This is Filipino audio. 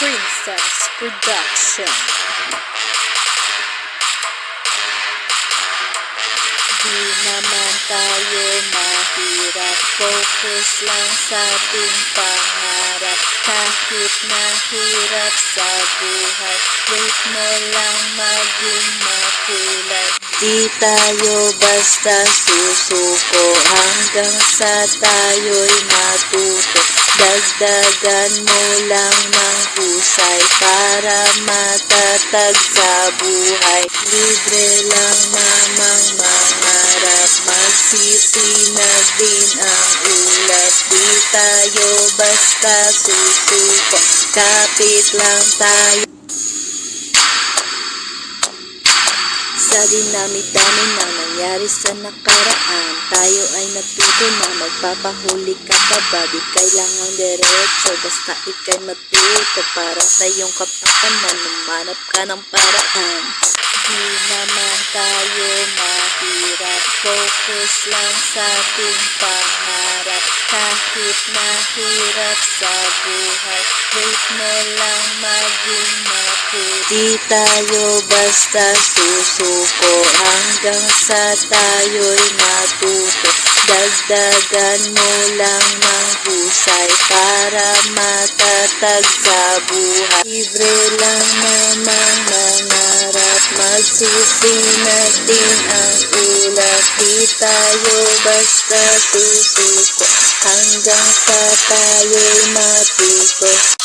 Princess Production. Di naman tayo mahirap, focus lang sa ating pangarap. Kahit mahirap sa buhay, wait mo lang maging makulay. Di tayo basta susuko hanggang sa tayo'y matuto. Dagdagan mo lang ng husay para matatag sa buhay. Libre lang namang mangarap, magsisinag din ang ulat. Di tayo basta susuko, kapit lang tayo. Sa dinami-dami na nangyari sa nakaraan, tayo ay natuto na magpapahuli ka pa ba? Di kailangang diretso, basta ika'y matuto. Para sa iyong kapakanan, lumanap ka ng paraan. Di naman tayo mahirap, focus lang sa ating pangarap. Kahit mahirap sa buhay, wait mo lang maging makulay. Di tayo basta susuko hanggang sa tayo'y matuto. Dagdagan mo lang ng husay para matatag sa buhay. Libre lang namang mangarap, magsisinag din ang ulat. Di tayo basta susuko hanggang sa tayo'y matuto.